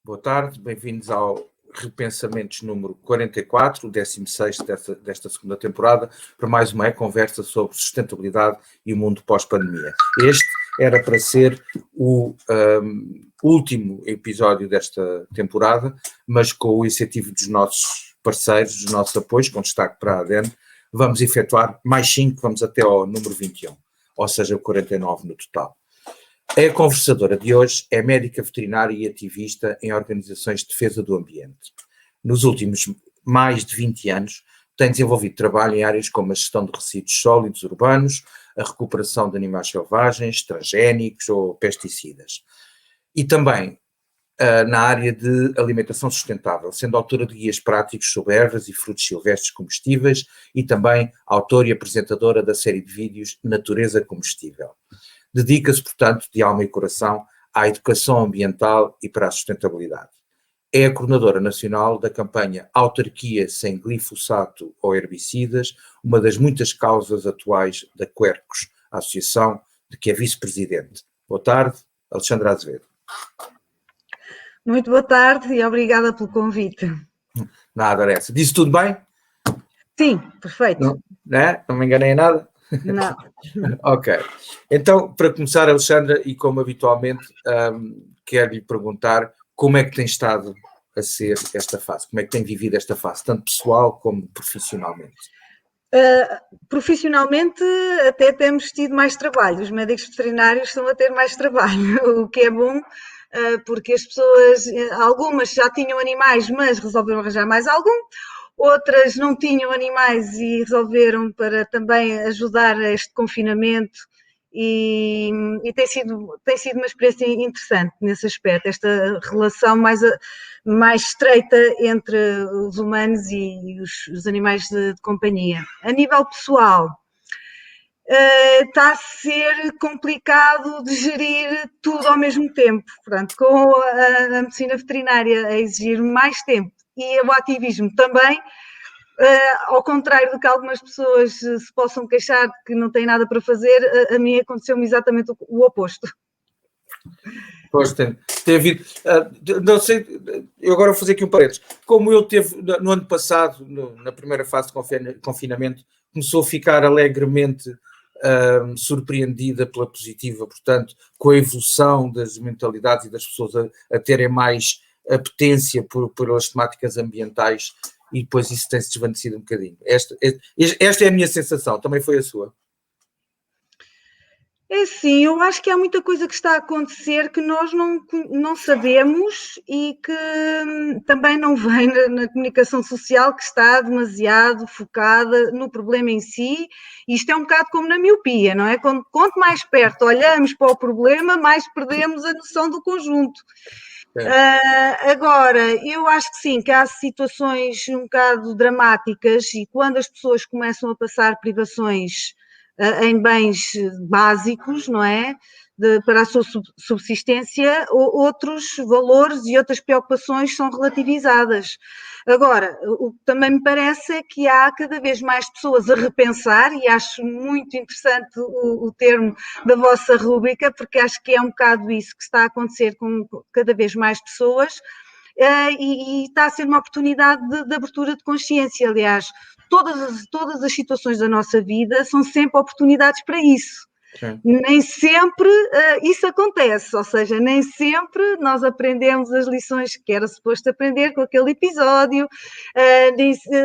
Boa tarde, bem-vindos ao Repensamentos número 44, o 16º desta segunda temporada, para mais uma conversa sobre sustentabilidade e o mundo pós-pandemia. Este era para ser o último episódio desta temporada, mas com o incentivo dos nossos parceiros, dos nossos apoios, com destaque para a ADN, vamos efetuar mais 5, vamos até ao número 21, ou seja, 49 no total. A conversadora de hoje é médica veterinária e ativista em organizações de defesa do ambiente. Nos últimos mais de 20 anos, tem desenvolvido trabalho em áreas como a gestão de resíduos sólidos urbanos, a recuperação de animais selvagens, transgénicos ou pesticidas. E também na área de alimentação sustentável, sendo autora de guias práticos sobre ervas e frutos silvestres comestíveis e também autora e apresentadora da série de vídeos Natureza Comestível. Dedica-se, portanto, de alma e coração à educação ambiental e para a sustentabilidade. É a coordenadora nacional da campanha Autarquia Sem Glifosato ou Herbicidas, uma das muitas causas atuais da Quercus, a associação de que é vice-presidente. Boa tarde, Alexandra Azevedo. Muito boa tarde e obrigada pelo convite. Nada, essa. Disse tudo bem? Sim, perfeito. Não, né? Não me enganei em nada? Não. Ok. Então, para começar, Alexandra, e como habitualmente, quero lhe perguntar como é que tem estado a ser esta fase, como é que tem vivido esta fase, tanto pessoal como profissionalmente? Profissionalmente até temos tido mais trabalho, os médicos veterinários estão a ter mais trabalho, o que é bom, porque as pessoas, algumas já tinham animais, mas resolveram arranjar mais algum. Outras não tinham animais e resolveram para também ajudar a este confinamento e tem sido uma experiência interessante nesse aspecto, esta relação mais estreita entre os humanos e os animais de companhia. A nível pessoal, está a ser complicado de gerir tudo ao mesmo tempo, portanto, com a medicina veterinária a exigir mais tempo e o ativismo também, ao contrário do que algumas pessoas se possam queixar de que não têm nada para fazer, a mim aconteceu-me exatamente o oposto. Pois tem havido, não sei, eu agora vou fazer aqui um parênteses. Como eu teve no ano passado, na primeira fase de confinamento, começou a ficar alegremente surpreendida pela positiva, portanto, com a evolução das mentalidades e das pessoas a terem mais apetência por as temáticas ambientais, e depois isso tem-se desvanecido um bocadinho. Esta é a minha sensação, também foi a sua? É sim, eu acho que há muita coisa que está a acontecer que nós não sabemos e que também não vem na comunicação social, que está demasiado focada no problema em si. Isto é um bocado como na miopia, não é? Quanto mais perto olhamos para o problema, mais perdemos a noção do conjunto. Agora, eu acho que sim, que há situações um bocado dramáticas e quando as pessoas começam a passar privações em bens básicos, não é? Para a sua subsistência, outros valores e outras preocupações são relativizadas. Agora, o que também me parece é que há cada vez mais pessoas a repensar, e acho muito interessante o termo da vossa rúbrica, porque acho que é um bocado isso que está a acontecer com cada vez mais pessoas, e está a ser uma oportunidade de abertura de consciência. Aliás, todas as situações da nossa vida são sempre oportunidades para isso. Sim. Nem sempre isso acontece, ou seja, nem sempre nós aprendemos as lições que era suposto aprender com aquele episódio,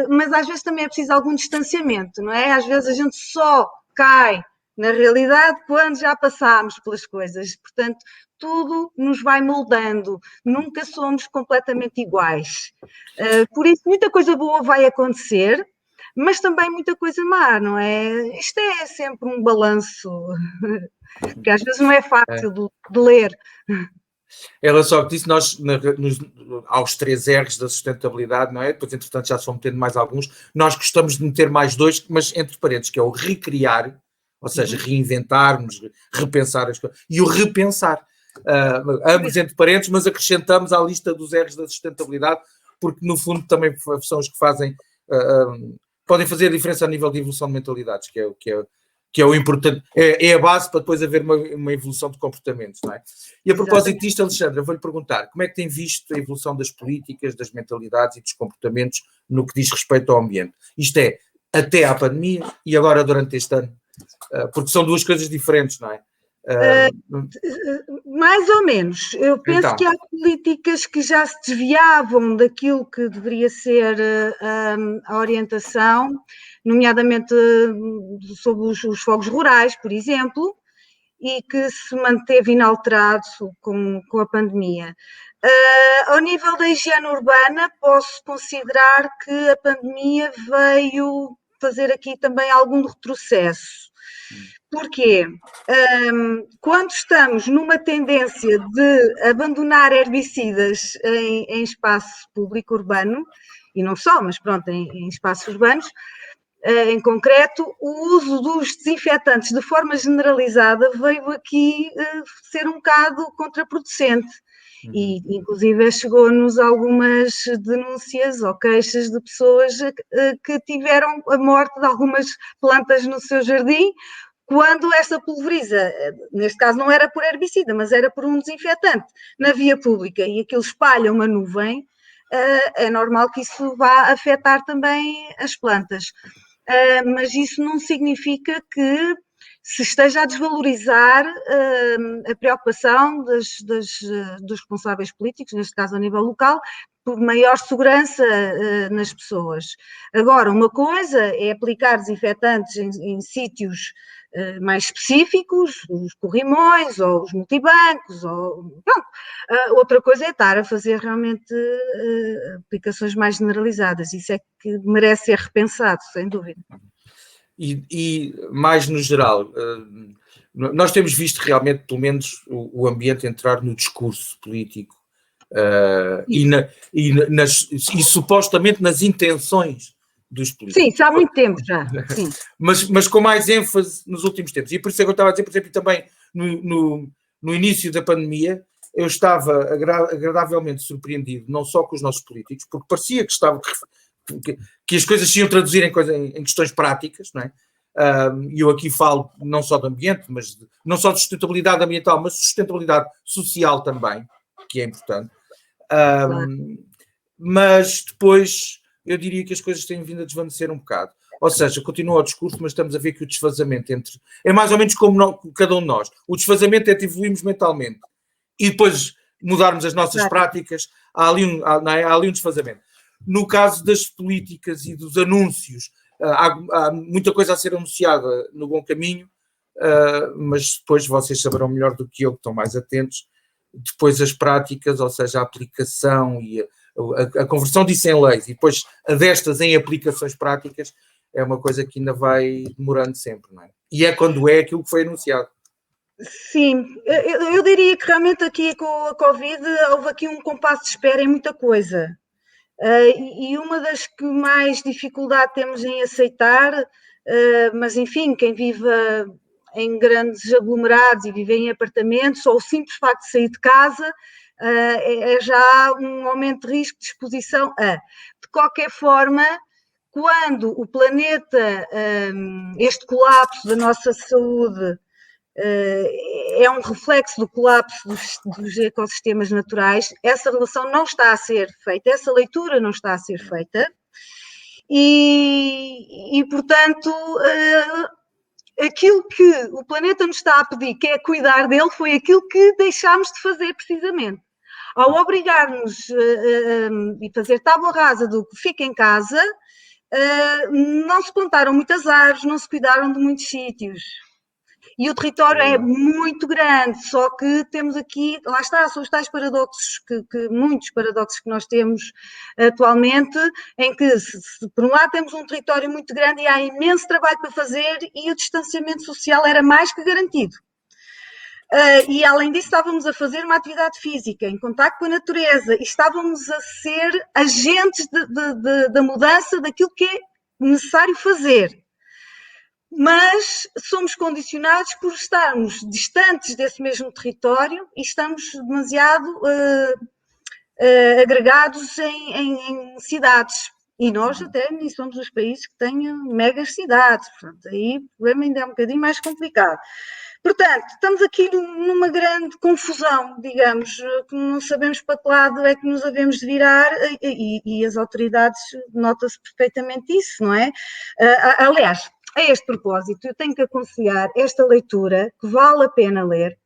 mas às vezes também é preciso algum distanciamento, não é? Às vezes a gente só cai na realidade quando já passámos pelas coisas, portanto, tudo nos vai moldando, nunca somos completamente iguais. Por isso, muita coisa boa vai acontecer, mas também muita coisa má, não é? Isto é sempre um balanço que às vezes não é fácil de ler. Ela só disse, nós aos 3 R's da sustentabilidade, não é? Depois, entretanto, já se vão metendo mais alguns. Nós gostamos de meter mais 2, mas entre parênteses, que é o recriar, ou seja, reinventarmos, repensar as coisas, e o repensar. Ambos entre parênteses, mas acrescentamos à lista dos R's da sustentabilidade, porque no fundo também são os que fazem, podem fazer a diferença a nível de evolução de mentalidades, que é que é o importante, é a base para depois haver uma evolução de comportamentos, não é? E a propósito disto, Alexandra, vou-lhe perguntar, como é que tem visto a evolução das políticas, das mentalidades e dos comportamentos no que diz respeito ao ambiente? Isto é, até à pandemia e agora durante este ano, porque são duas coisas diferentes, não é? Mais ou menos. Eu penso então, que há políticas que já se desviavam daquilo que deveria ser a orientação, nomeadamente sobre os fogos rurais, por exemplo, e que se manteve inalterado com a pandemia. Ao nível da higiene urbana, posso considerar que a pandemia veio fazer aqui também algum retrocesso. Porquê? Quando estamos numa tendência de abandonar herbicidas em espaço público urbano, e não só, mas pronto, em espaços urbanos, em concreto, o uso dos desinfetantes de forma generalizada veio aqui ser um bocado contraproducente. E, inclusive, chegou-nos algumas denúncias ou queixas de pessoas que tiveram a morte de algumas plantas no seu jardim, quando essa pulveriza, neste caso não era por herbicida, mas era por um desinfetante na via pública, e aquilo espalha uma nuvem, é normal que isso vá afetar também as plantas. Mas isso não significa que se esteja a desvalorizar a preocupação dos responsáveis políticos, neste caso a nível local, por maior segurança nas pessoas. Agora, uma coisa é aplicar desinfetantes em sítios mais específicos, os corrimões ou os multibancos, outra coisa é estar a fazer realmente aplicações mais generalizadas. Isso é que merece ser repensado, sem dúvida. E mais no geral, nós temos visto realmente, pelo menos, o ambiente entrar no discurso político e supostamente nas intenções dos políticos. Sim, isso há muito tempo já. Sim. Mas com mais ênfase nos últimos tempos. E por isso é que eu estava a dizer, por exemplo, também no início da pandemia, eu estava agradavelmente surpreendido, não só com os nossos políticos, porque parecia que as coisas se iam traduzir em questões práticas, não é? E eu aqui falo não só do ambiente, mas não só de sustentabilidade ambiental, mas de sustentabilidade social também, que é importante. Mas depois eu diria que as coisas têm vindo a desvanecer um bocado. Ou seja, continua o discurso, mas estamos a ver que o desfazamento é mais ou menos como cada um de nós. O desfazamento é de evoluirmos mentalmente e depois mudarmos as nossas práticas. Há ali um desfazamento. No caso das políticas e dos anúncios, há muita coisa a ser anunciada no bom caminho, mas depois vocês saberão melhor do que eu, que estão mais atentos. Depois as práticas, ou seja, a aplicação e a conversão disso em leis e depois a destas em aplicações práticas é uma coisa que ainda vai demorando sempre, não é? E é quando é aquilo que foi anunciado. Sim, eu diria que realmente aqui com a Covid houve aqui um compasso de espera em muita coisa. E uma das que mais dificuldade temos em aceitar, mas enfim, quem vive em grandes aglomerados e vive em apartamentos, ou o simples facto de sair de casa, é já um aumento de risco de exposição a. De qualquer forma, quando o planeta, este colapso da nossa saúde, é um reflexo do colapso dos ecossistemas naturais, essa relação não está a ser feita, essa leitura não está a ser feita, e portanto, aquilo que o planeta nos está a pedir, que é cuidar dele, foi aquilo que deixámos de fazer precisamente. Ao obrigar-nos e fazer tábua rasa do que fica em casa, não se plantaram muitas árvores, não se cuidaram de muitos sítios. E o território é muito grande, só que temos aqui, lá está, são os tais paradoxos, muitos paradoxos que nós temos atualmente, em que, por um lado, temos um território muito grande e há imenso trabalho para fazer e o distanciamento social era mais que garantido. E, além disso, estávamos a fazer uma atividade física, em contacto com a natureza, e estávamos a ser agentes da mudança daquilo que é necessário fazer. Mas somos condicionados por estarmos distantes desse mesmo território e estamos demasiado agregados em cidades. E nós até nem somos os países que têm megas cidades, portanto, aí o problema ainda é um bocadinho mais complicado. Portanto, estamos aqui numa grande confusão, digamos, que não sabemos para que lado é que nos havemos de virar e as autoridades nota-se perfeitamente isso, não é? Aliás, a este propósito, eu tenho que aconselhar esta leitura, que vale a pena ler,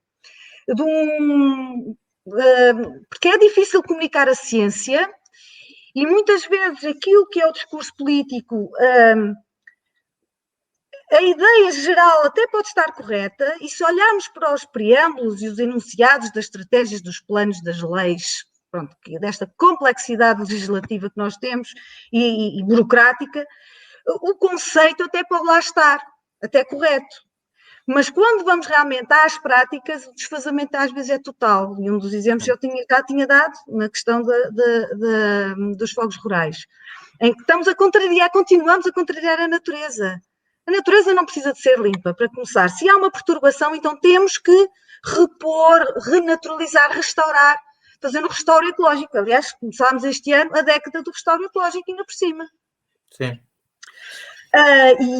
porque é difícil comunicar a ciência e muitas vezes aquilo que é o discurso político, a ideia geral até pode estar correta, e se olharmos para os preâmbulos e os enunciados das estratégias, dos planos, das leis, pronto, desta complexidade legislativa que nós temos e burocrática, o conceito até pode lá estar, até correto. Mas quando vamos realmente às práticas, o desfazamento às vezes é total. E um dos exemplos eu tinha dado na questão dos fogos rurais, em que continuamos a contrariar a natureza. A natureza não precisa de ser limpa, para começar. Se há uma perturbação, então temos que repor, renaturalizar, restaurar, fazer um restauro ecológico. Aliás, começámos este ano a década do restauro ecológico ainda por cima. Sim.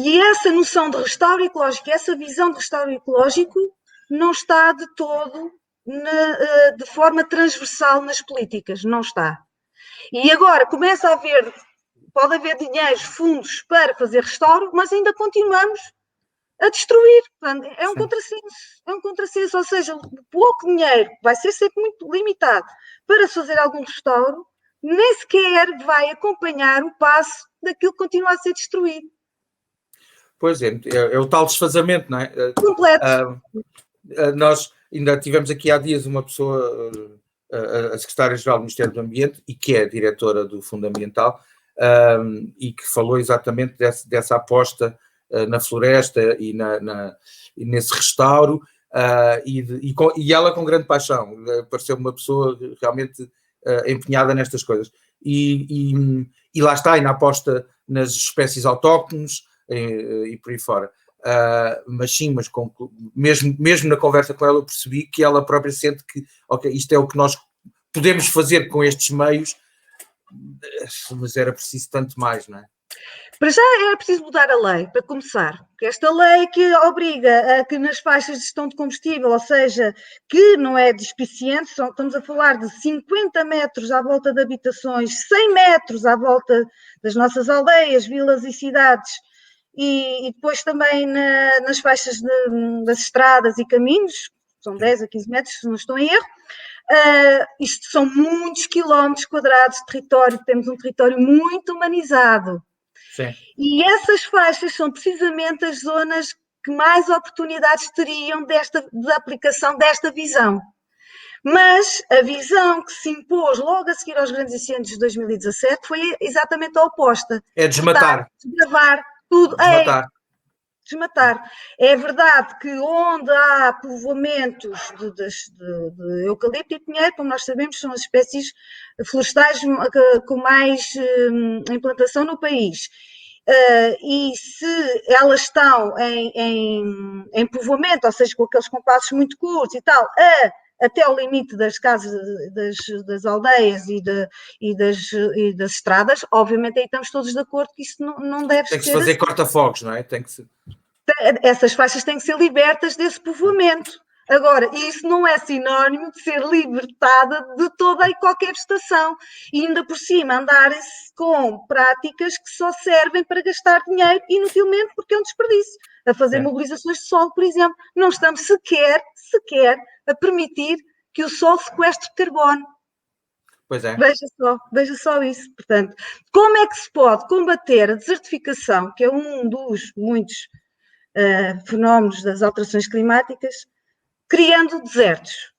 E essa noção de restauro ecológico, essa visão de restauro ecológico não está de todo de forma transversal nas políticas, não está. E agora começa a haver, pode haver dinheiro, fundos para fazer restauro, mas ainda continuamos a destruir. É um contrassenso, ou seja, o pouco dinheiro vai ser sempre muito limitado para fazer algum restauro, nem sequer vai acompanhar o passo daquilo que continua a ser destruído. Pois é o tal desfazamento, não é? Completo. Nós ainda tivemos aqui há dias uma pessoa, a secretária-geral do Ministério do Ambiente, e que é diretora do Fundo Ambiental, e que falou exatamente dessa aposta na floresta e nesse restauro, e ela com grande paixão, pareceu uma pessoa realmente empenhada nestas coisas. E lá está, e na aposta nas espécies autóctones, e por aí fora. Mas sim, mesmo na conversa com ela eu percebi que ela própria sente que isto é o que nós podemos fazer com estes meios, mas era preciso tanto mais, não é? Para já era preciso mudar a lei, para começar, porque esta lei que obriga a que nas faixas de gestão de combustível, ou seja, que não é despiciente, estamos a falar de 50 metros à volta de habitações, 100 metros à volta das nossas aldeias, vilas e cidades, e depois também nas faixas das estradas e caminhos, são 10 a 15 metros, se não estou em erro. Isto são muitos quilómetros quadrados de território, temos um território muito humanizado. Sim. E essas faixas são precisamente as zonas que mais oportunidades teriam de aplicação desta visão. Mas a visão que se impôs logo a seguir aos grandes incêndios de 2017 foi exatamente a oposta. É desmatar. Desbravar tudo. Desmatar. Desmatar. É verdade que onde há povoamentos de eucalipto e pinheiro, como nós sabemos, são as espécies florestais com mais implantação no país. E se elas estão em povoamento, ou seja, com aqueles compassos muito curtos e tal, até ao limite das casas, das aldeias e das estradas, obviamente aí estamos todos de acordo que isso não deve ser. Tem que se fazer assim. Corta-fogos, não é? Essas faixas têm que ser libertas desse povoamento. Agora, isso não é sinónimo de ser libertada de toda e qualquer estação. E ainda por cima andarem-se com práticas que só servem para gastar dinheiro inutilmente porque é um desperdício. A fazer mobilizações de solo, por exemplo. Não estamos sequer a permitir que o solo sequestre carbono. Pois é. Veja só isso. Portanto, como é que se pode combater a desertificação, que é um dos muitos fenómenos das alterações climáticas, criando desertos?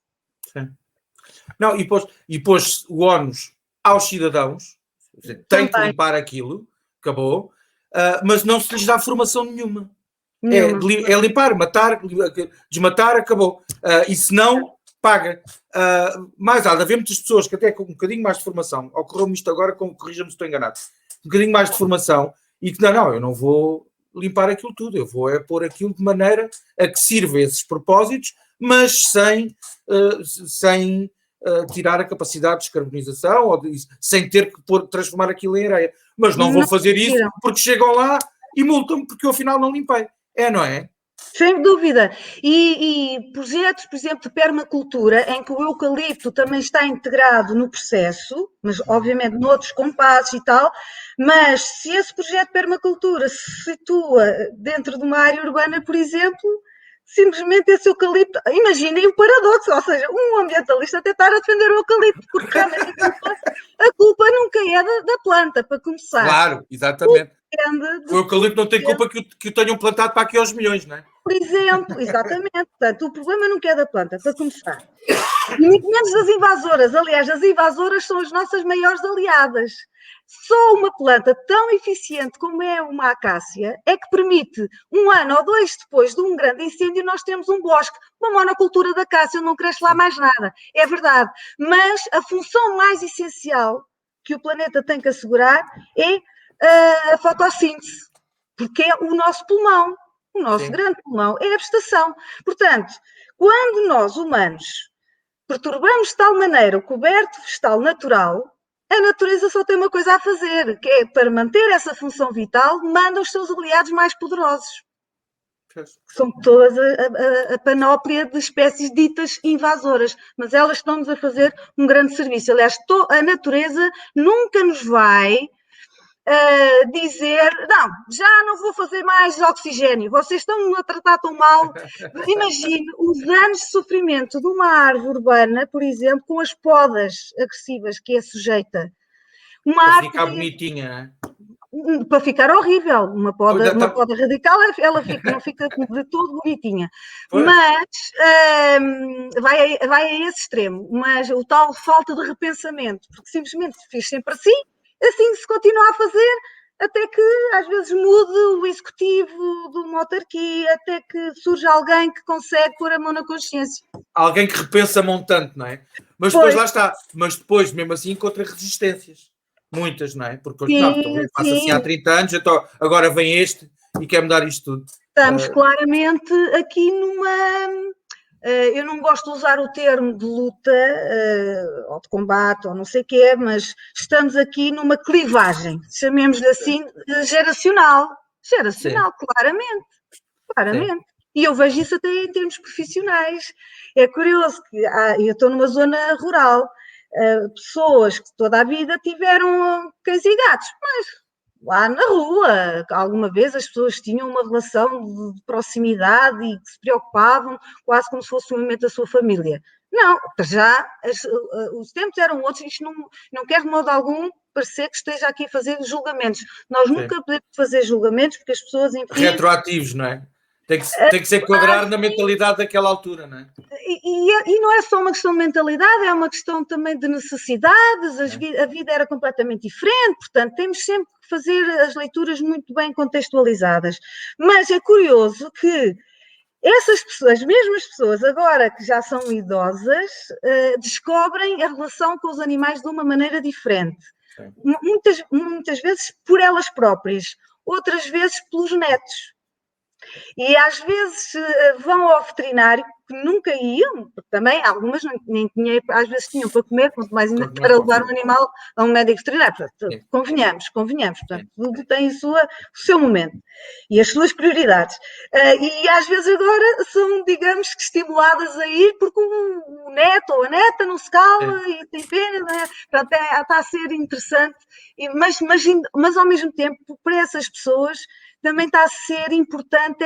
Sim. Não, e pôs o ónus aos cidadãos, tem que limpar aquilo, acabou, mas não se lhes dá formação nenhuma. É limpar, matar, desmatar, acabou. E se não, paga. Mais há de haver muitas pessoas que até com um bocadinho mais de formação, ocorreu-me isto agora, corrija-me se estou enganado, um bocadinho mais de formação, e que não, eu não vou limpar aquilo tudo, eu vou pôr aquilo de maneira a que sirva esses propósitos, mas sem tirar a capacidade de descarbonização sem ter que transformar aquilo em areia. Mas não vou fazer isso porque chegam lá e multam-me porque eu afinal não limpei. Não é? Sem dúvida. E projetos, por exemplo, de permacultura, em que o eucalipto também está integrado no processo, mas obviamente noutros compassos e tal, mas se esse projeto de permacultura se situa dentro de uma área urbana, por exemplo, simplesmente esse eucalipto, imaginem o paradoxo, ou seja, um ambientalista até estar a defender o eucalipto, porque realmente a culpa nunca é da planta, para começar. Claro, exatamente. O eucalipto não tem culpa que o tenham plantado para aqui aos milhões, não é? Por exemplo, exatamente. Portanto, o problema nunca é da planta, para começar. E muito menos das invasoras. Aliás, as invasoras são as nossas maiores aliadas. Só uma planta tão eficiente como é uma acácia é que permite, 1 ano ou 2 depois de um grande incêndio, nós temos um bosque, uma monocultura da acácia, não cresce lá mais nada. É verdade. Mas a função mais essencial que o planeta tem que assegurar é a fotossíntese, porque é o nosso pulmão. O nosso grande pulmão é a vegetação. Portanto, quando nós, humanos, perturbamos de tal maneira o coberto vegetal natural, a natureza só tem uma coisa a fazer, que é, para manter essa função vital, manda os seus aliados mais poderosos. Que são todas a panóplia de espécies ditas invasoras, mas elas estão-nos a fazer um grande serviço. Aliás, a natureza nunca nos vai dizer, não, já não vou fazer mais oxigênio, vocês estão a tratar tão mal. Imagine os anos de sofrimento de uma árvore urbana, por exemplo, com as podas agressivas que é sujeita. Para ficar bonitinha, não é? Para ficar horrível. Uma poda radical, ela não fica de todo bonitinha. Pois. Mas vai a esse extremo. Mas o tal falta de repensamento, porque simplesmente fiz sempre assim se continua a fazer, até que às vezes mude o executivo de uma autarquia, até que surja alguém que consegue pôr a mão na consciência. Alguém que repensa montante, não é? Mas depois lá está. Mas depois, mesmo assim, encontra resistências. Muitas, não é? Porque eu faço assim há 30 anos, então agora vem este e quer mudar isto tudo. Estamos claramente aqui numa... Eu não gosto de usar o termo de luta ou de combate ou não sei o que é, mas estamos aqui numa clivagem, chamemos-lhe assim, geracional, claramente. Sim. E eu vejo isso até em termos profissionais. É curioso que eu estou numa zona rural, pessoas que toda a vida tiveram cães e gatos, mas lá na rua, alguma vez as pessoas tinham uma relação de proximidade e que se preocupavam quase como se fosse um momento da sua família. Não, já os tempos eram outros, isto não quer de modo algum parecer que esteja aqui a fazer julgamentos. Nós nunca podemos fazer julgamentos porque as pessoas, enfim... Retroativos, não é? Tem que se enquadrar na mentalidade daquela altura, não é? E não é só uma questão de mentalidade, é uma questão também de necessidades, a vida era completamente diferente, portanto temos sempre que fazer as leituras muito bem contextualizadas. Mas é curioso que essas pessoas, as mesmas pessoas agora que já são idosas, descobrem a relação com os animais de uma maneira diferente. Muitas vezes por elas próprias, outras vezes pelos netos. E às vezes vão ao veterinário, que nunca iam, porque também algumas nem tinham, às vezes tinham para comer, quanto mais ainda para levar um animal a um médico veterinário. Portanto, convenhamos, portanto, tudo tem o seu momento e as suas prioridades. E às vezes agora são, digamos, que estimuladas a ir porque o neto ou a neta não se cala e tem pena, não é? Portanto, está a ser interessante, mas ao mesmo tempo, para essas pessoas, também está a ser importante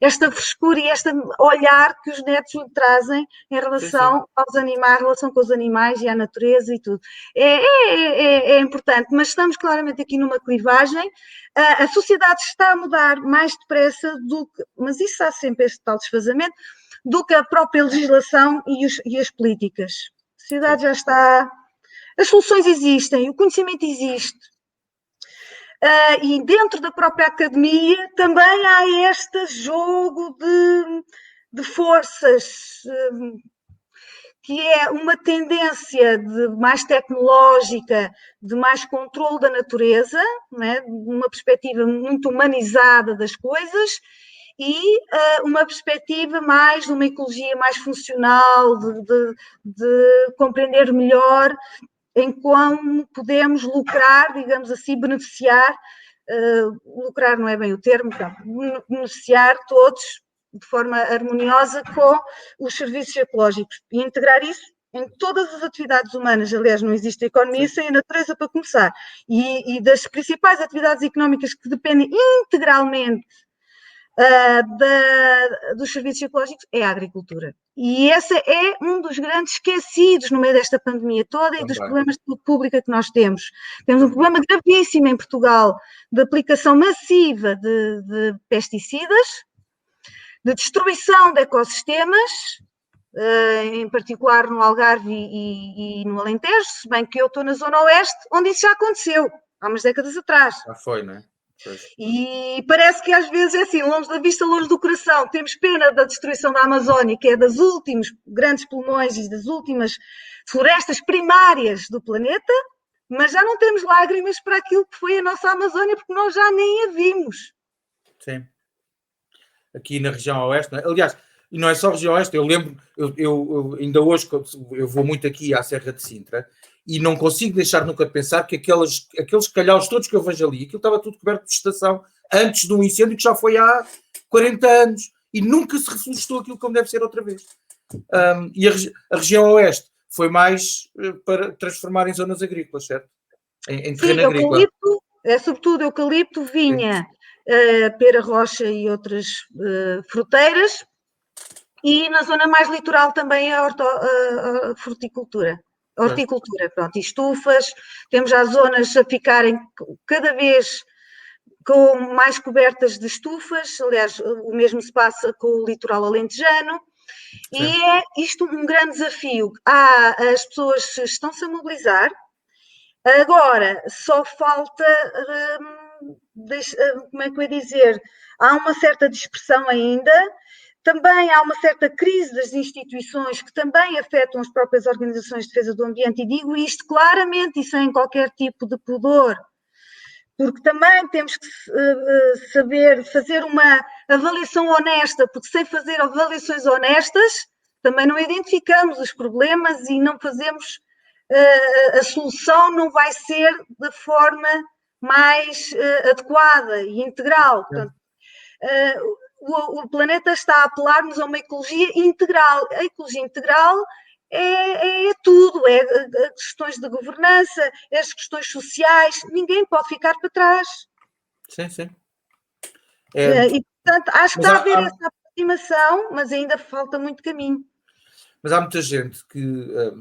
esta frescura e este olhar que os netos trazem em relação aos animais, em relação com os animais e à natureza e tudo. É importante, mas estamos claramente aqui numa clivagem. A sociedade está a mudar mais depressa mas isso há sempre este tal desfazamento, do que a própria legislação e as políticas. A sociedade já está... As soluções existem, o conhecimento existe. E dentro da própria academia também há este jogo de forças, que é uma tendência mais tecnológica, de mais controle da natureza, não é? Uma perspectiva muito humanizada das coisas, e uma perspectiva mais de uma ecologia mais funcional, de compreender melhor em como podemos lucrar, digamos assim, beneficiar, lucrar não é bem o termo, beneficiar todos de forma harmoniosa com os serviços ecológicos e integrar isso em todas as atividades humanas. Aliás, não existe economia sem a natureza, para começar. E das principais atividades económicas que dependem integralmente dos serviços ecológicos é a agricultura. E esse é um dos grandes esquecidos no meio desta pandemia toda e dos problemas de saúde pública que nós temos. Temos um problema gravíssimo em Portugal de aplicação massiva de pesticidas, de destruição de ecossistemas, em particular no Algarve e no Alentejo, se bem que eu estou na zona oeste, onde isso já aconteceu, há umas décadas atrás. Já foi, não é? E parece que às vezes é assim, longe da vista, longe do coração. Temos pena da destruição da Amazónia, que é dos últimos grandes pulmões e das últimas florestas primárias do planeta, mas já não temos lágrimas para aquilo que foi a nossa Amazónia, porque nós já nem a vimos. Sim. Aqui na região oeste, não é? Aliás, e não é só a região oeste, eu lembro, eu ainda hoje, eu vou muito aqui à Serra de Sintra, e não consigo deixar nunca de pensar que aqueles calhaus todos que eu vejo ali, aquilo estava tudo coberto de vegetação antes de um incêndio que já foi há 40 anos, e nunca se reflorestou aquilo como deve ser outra vez. E a região oeste foi mais para transformar em zonas agrícolas, certo? Em terreno agrícola. Eucalipto, sobretudo eucalipto, vinha, pera rocha e outras fruteiras, e na zona mais litoral também a horticultura, pronto, e estufas. Temos já zonas a ficarem cada vez com mais cobertas de estufas, aliás, o mesmo se passa com o litoral alentejano. Sim. E é isto um grande desafio. As pessoas estão-se a mobilizar, agora só falta, como é que eu ia dizer, há uma certa dispersão ainda. Também há uma certa crise das instituições que também afetam as próprias organizações de defesa do ambiente, e digo isto claramente e sem qualquer tipo de pudor, porque também temos que saber fazer uma avaliação honesta, porque sem fazer avaliações honestas também não identificamos os problemas e não fazemos, a solução não vai ser da forma mais adequada e integral. Portanto, o planeta está a apelar-nos a uma ecologia integral. A ecologia integral é tudo, é questões de governança, é as questões sociais, ninguém pode ficar para trás. Sim, sim. E, portanto, acho que está a haver essa aproximação, mas ainda falta muito caminho. Mas há muita gente que,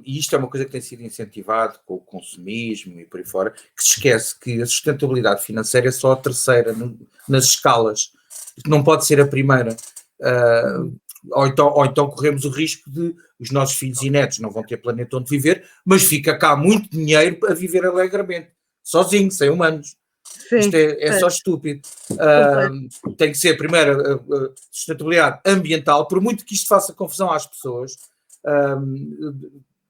e isto é uma coisa que tem sido incentivado com o consumismo e por aí fora, que se esquece que a sustentabilidade financeira é só a terceira nas escalas, não pode ser a primeira. Ou então corremos o risco de os nossos filhos e netos não vão ter planeta onde viver, mas fica cá muito dinheiro a viver alegremente, sozinho, sem humanos. Sim, isto é só estúpido. Tem que ser primeiro a sustentabilidade ambiental, por muito que isto faça confusão às pessoas,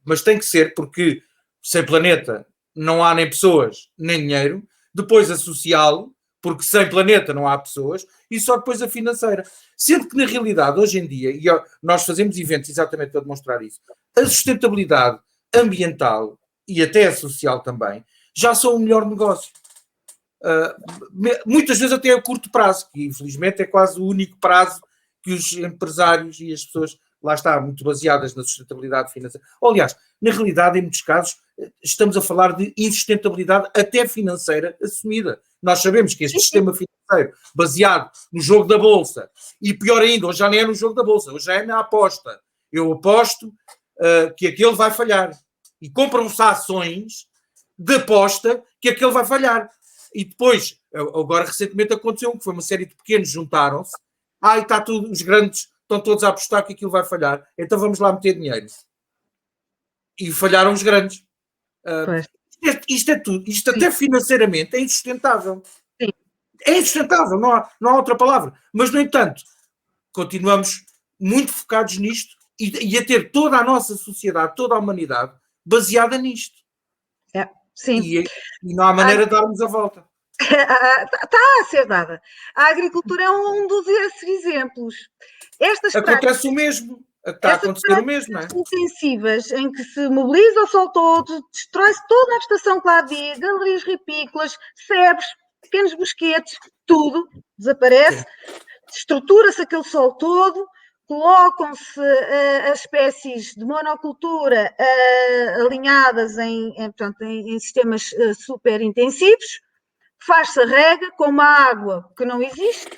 mas tem que ser, porque sem planeta não há nem pessoas nem dinheiro. Depois a social, porque sem planeta não há pessoas, e só depois a financeira. Sendo que, na realidade, hoje em dia, e nós fazemos eventos exatamente para demonstrar isso, a sustentabilidade ambiental e até a social também já são o melhor negócio. Muitas vezes até a curto prazo, que infelizmente é quase o único prazo que os empresários e as pessoas, lá está, muito baseadas na sustentabilidade financeira. Aliás, na realidade, em muitos casos, estamos a falar de insustentabilidade até financeira assumida. Nós sabemos que este sistema financeiro, baseado no jogo da Bolsa, e pior ainda, hoje já nem é no jogo da Bolsa, hoje já é na aposta. Eu aposto que aquele vai falhar. E compram-se ações de aposta que aquele vai falhar. E depois, agora recentemente aconteceu que foi uma série de pequenos juntaram-se, e está tudo, os grandes estão todos a apostar que aquilo vai falhar, então vamos lá meter dinheiro. E falharam os grandes. Isto é tudo, isto até financeiramente é insustentável. Sim. É insustentável, não há outra palavra. Mas, no entanto, continuamos muito focados nisto e a ter toda a nossa sociedade, toda a humanidade baseada nisto. Sim. E não há maneira de darmos a volta. Está a ser dada. A agricultura é um desses exemplos. Acontece o mesmo. Está a acontecer o mesmo, não é? Intensivas, em que se mobiliza o sol todo, destrói-se toda a vegetação que lá havia, galerias ripícolas, sebes, pequenos bosquetes, tudo desaparece, estrutura-se aquele sol todo, colocam-se as espécies de monocultura alinhadas em sistemas super intensivos, faz-se a rega com uma água que não existe.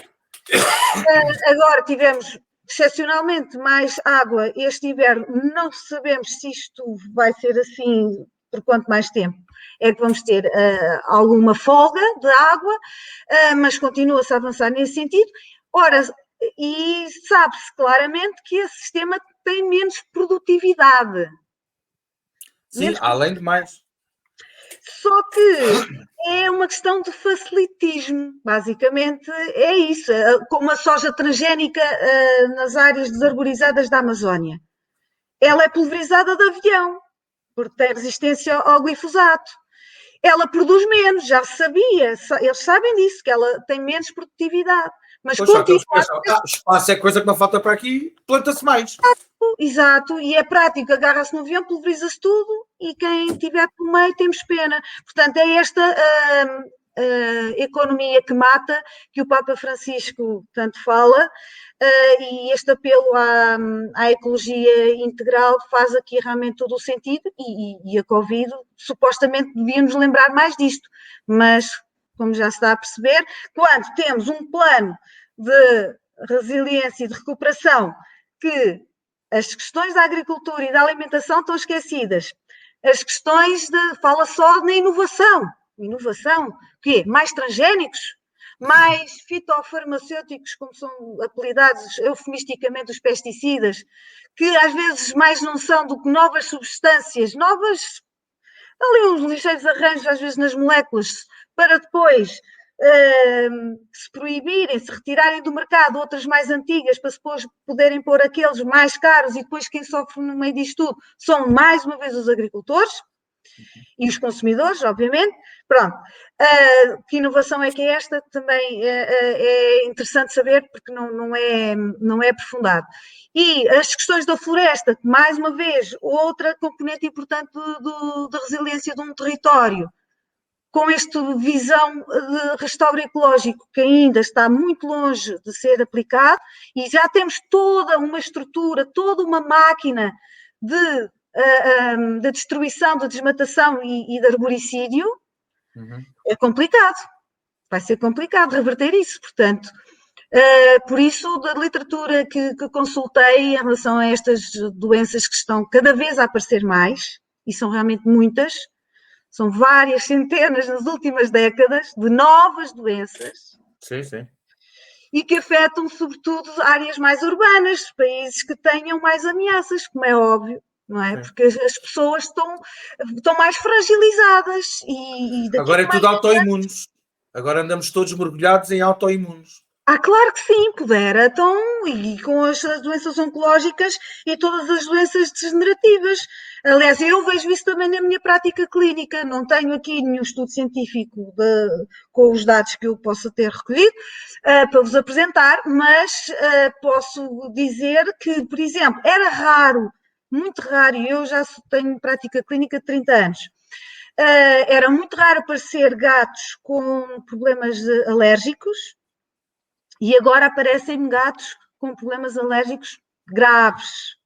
Agora tivemos excepcionalmente mais água este inverno, não sabemos se isto vai ser assim por quanto mais tempo é que vamos ter alguma folga de água, mas continua-se a avançar nesse sentido. Ora, e sabe-se claramente que esse sistema tem menos produtividade. Sim, além de mais. Só que é uma questão de facilitismo, basicamente é isso, como a soja transgénica nas áreas desarborizadas da Amazónia. Ela é pulverizada de avião, porque tem resistência ao glifosato. Ela produz menos, já se sabia, eles sabem disso, que ela tem menos produtividade. Mas continua. Espaço é coisa que não falta para aqui, planta-se mais. Exato, e é prático, agarra-se no avião, pulveriza-se tudo e quem estiver por meio temos pena. Portanto, é esta economia que mata, que o Papa Francisco tanto fala, e este apelo à ecologia integral faz aqui realmente todo o sentido e a Covid supostamente devíamos lembrar mais disto, mas como já se está a perceber, quando temos um plano de resiliência e de recuperação que as questões da agricultura e da alimentação estão esquecidas. As questões fala só na inovação. Inovação? Quê? Mais transgénicos? Mais fitofarmacêuticos, como são apelidados eufemisticamente os pesticidas, que às vezes mais não são do que novas substâncias, ali uns lixeiros arranjos às vezes nas moléculas, para depois se proibirem, se retirarem do mercado outras mais antigas para depois poderem pôr aqueles mais caros e depois quem sofre no meio disto tudo são mais uma vez os agricultores e os consumidores, obviamente. Pronto, que inovação é que é esta? Também é interessante saber porque não é aprofundado. E as questões da floresta, mais uma vez, outra componente importante da resiliência de um território, com esta visão de restauro ecológico que ainda está muito longe de ser aplicado e já temos toda uma estrutura, toda uma máquina de destruição, de desmatação e de arboricídio, é complicado. Vai ser complicado reverter isso, portanto. Por isso, da literatura que consultei em relação a estas doenças que estão cada vez a aparecer mais, e são realmente muitas, são várias centenas nas últimas décadas de novas doenças. Sim, sim. E que afetam, sobretudo, áreas mais urbanas, países que tenham mais ameaças, como é óbvio, não é? Sim. Porque as pessoas estão mais fragilizadas. Agora é tudo autoimunes. Agora andamos todos mergulhados em autoimunes. Claro que sim, pudera. Então, e com as doenças oncológicas e todas as doenças degenerativas. Aliás, eu vejo isso também na minha prática clínica. Não tenho aqui nenhum estudo científico com os dados que eu possa ter recolhido para vos apresentar, mas posso dizer que, por exemplo, era raro, muito raro, e eu já tenho prática clínica de 30 anos, era muito raro aparecer gatos com problemas alérgicos, e agora aparecem gatos com problemas alérgicos graves.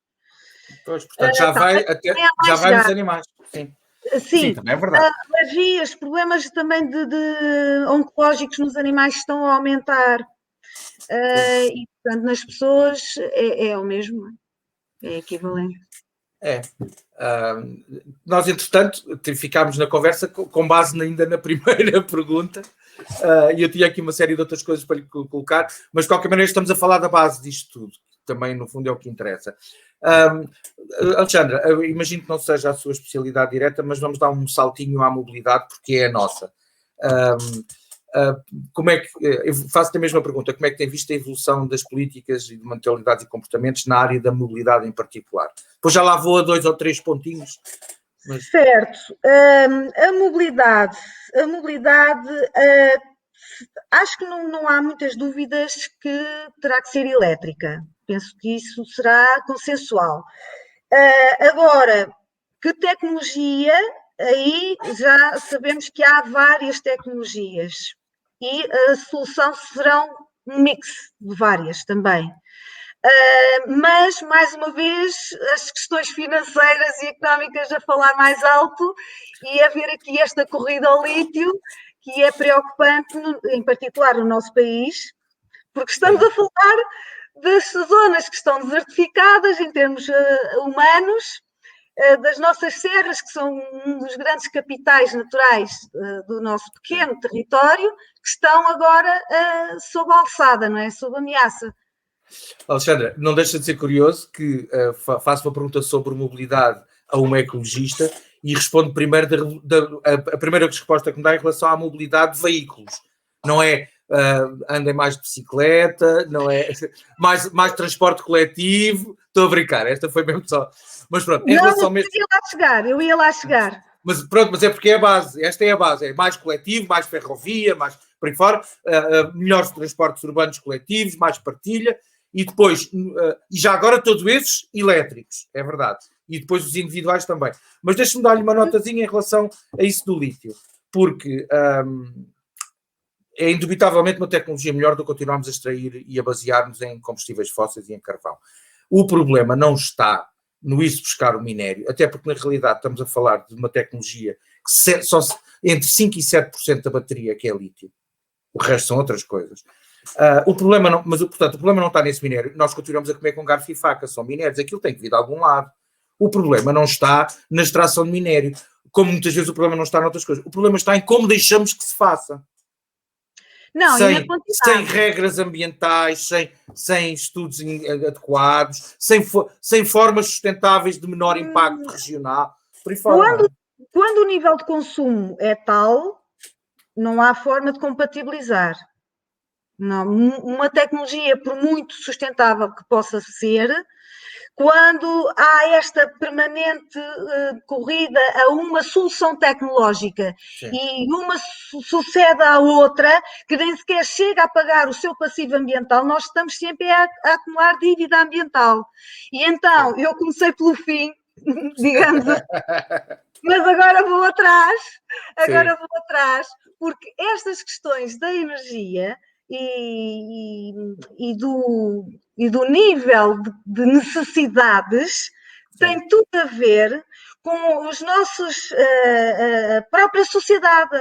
Pois, portanto, já vai nos animais. Sim. Sim, também é verdade. Alergias, problemas também de oncológicos nos animais estão a aumentar. E, portanto, nas pessoas é o mesmo. É equivalente. Nós, entretanto, ficámos na conversa com base ainda na primeira pergunta, e eu tinha aqui uma série de outras coisas para lhe colocar, mas de qualquer maneira estamos a falar da base disto tudo, que também no fundo é o que interessa. Alexandra, eu imagino que não seja a sua especialidade direta, mas vamos dar um saltinho à mobilidade porque é a nossa. Como é que, eu faço-te a mesma pergunta, como é que tem visto a evolução das políticas e de mentalidades e comportamentos na área da mobilidade em particular? Depois já lá vou a 2 ou 3 pontinhos. Mas... Certo. A mobilidade, acho que não há muitas dúvidas que terá que ser elétrica. Penso que isso será consensual. Agora, que tecnologia? Aí já sabemos que há várias tecnologias e a solução serão um mix de várias também. Mas, mais uma vez, as questões financeiras e económicas a falar mais alto e a ver aqui esta corrida ao lítio, que é preocupante, em particular no nosso país, porque estamos a falar das zonas que estão desertificadas em termos humanos, das nossas serras, que são um dos grandes capitais naturais do nosso pequeno território, que estão agora sob alçada, não é? Sob ameaça. Alexandra, não deixa de ser curioso que faço uma pergunta sobre mobilidade a uma ecologista e respondo primeiro a primeira resposta que me dá em relação à mobilidade de veículos. Não é andem mais de bicicleta, não é mais transporte coletivo. Estou a brincar, esta foi mesmo só. Mas pronto, em relação mesmo... eu ia lá chegar. Mas pronto, mas é porque é a base, esta é a base, é mais coletivo, mais ferrovia, mais por aí fora, melhores transportes urbanos coletivos, mais partilha. E depois, e já agora todos esses elétricos, é verdade. E depois os individuais também. Mas deixa-me dar-lhe uma notazinha em relação a isso do lítio, porque é indubitavelmente uma tecnologia melhor do que continuarmos a extrair e a basear-nos em combustíveis fósseis e em carvão. O problema não está no ir buscar o minério, até porque na realidade estamos a falar de uma tecnologia que só entre 5% e 7% da bateria que é lítio. O resto são outras coisas. O problema não, mas portanto, o problema não está nesse minério. Nós continuamos a comer com garfo e faca, são minérios, aquilo tem que vir de algum lado. O problema não está na extração de minério, como muitas vezes o problema não está noutras coisas. O problema está em como deixamos que se faça. Não, sem regras ambientais, sem estudos adequados, sem formas sustentáveis de menor impacto regional. Por aí fora. Quando o nível de consumo é tal, não há forma de compatibilizar. Não, uma tecnologia, por muito sustentável que possa ser, quando há esta permanente corrida a uma solução tecnológica. Sim. E uma sucede à outra, que nem sequer chega a pagar o seu passivo ambiental, nós estamos sempre a acumular dívida ambiental. E então, eu comecei pelo fim, digamos assim, mas agora vou atrás, porque estas questões da energia e do nível de necessidades tem tudo a ver com os nossos, a própria sociedade,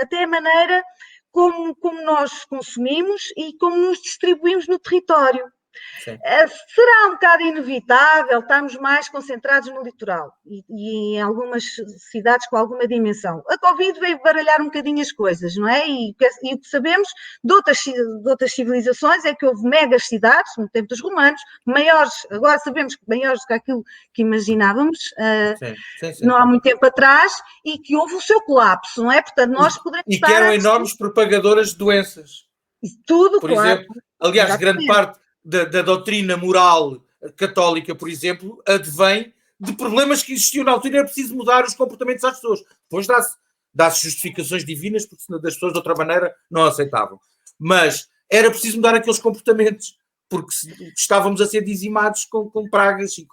até a maneira como nós consumimos e como nos distribuímos no território. Sim. Será um bocado inevitável estarmos mais concentrados no litoral e em algumas cidades com alguma dimensão. A Covid veio baralhar um bocadinho as coisas, não é? E o que sabemos de outras civilizações é que houve megas cidades, no tempo dos romanos, maiores, agora sabemos que maiores do que aquilo que imaginávamos, sim. Não há muito tempo atrás, e que houve o seu colapso, não é? Portanto, nós podemos e que eram enormes propagadoras de doenças. Tudo, por claro. Exemplo, aliás, grande parte da doutrina moral católica, por exemplo, advém de problemas que existiam na altura e era preciso mudar os comportamentos das pessoas. Depois dá-se justificações divinas, porque das pessoas de outra maneira não aceitavam. Mas era preciso mudar aqueles comportamentos, porque estávamos a ser dizimados com pragas e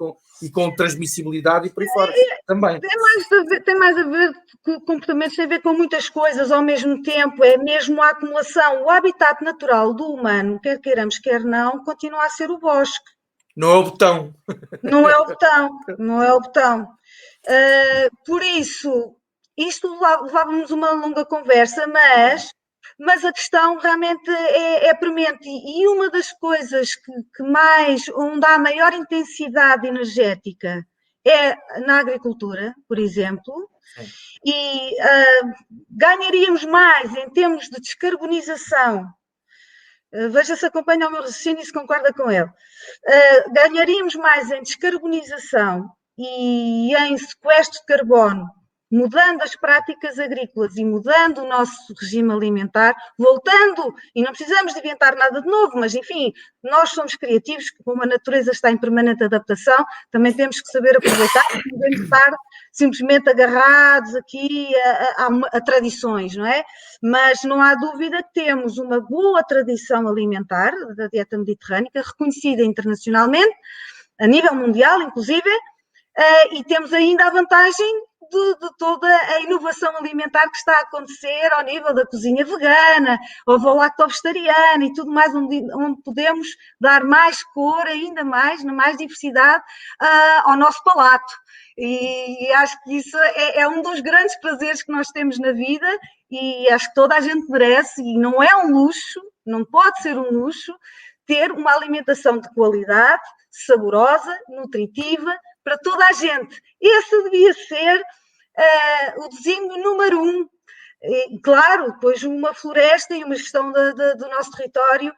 com transmissibilidade e por aí fora também. Tem mais a ver com comportamentos, tem a ver com muitas coisas ao mesmo tempo, é mesmo a acumulação. O habitat natural do humano, quer queiramos, quer não, continua a ser o bosque. Não é o botão. Não é o botão. Por isso, isto levava-nos uma longa conversa, mas a questão realmente é premente. E uma das coisas onde há maior intensidade energética é na agricultura, por exemplo. Sim. E ganharíamos mais em termos de descarbonização. Veja se acompanha o meu raciocínio e se concorda com ele. Ganharíamos mais em descarbonização e em sequestro de carbono mudando as práticas agrícolas e mudando o nosso regime alimentar, voltando, e não precisamos de inventar nada de novo, mas enfim, nós somos criativos, como a natureza está em permanente adaptação, também temos que saber aproveitar, não podemos estar simplesmente agarrados aqui a tradições, não é? Mas não há dúvida que temos uma boa tradição alimentar da dieta mediterrânica, reconhecida internacionalmente, a nível mundial, inclusive, e temos ainda a vantagem de toda a inovação alimentar que está a acontecer ao nível da cozinha vegana, ovo-lacto-vegetariana e tudo mais, onde podemos dar mais cor, ainda mais, mais diversidade ao nosso palato. E acho que isso é um dos grandes prazeres que nós temos na vida e acho que toda a gente merece, e não é um luxo, não pode ser um luxo, ter uma alimentação de qualidade, saborosa, nutritiva, para toda a gente. Esse devia ser o desígnio número 1. E, claro, depois uma floresta e uma gestão do nosso território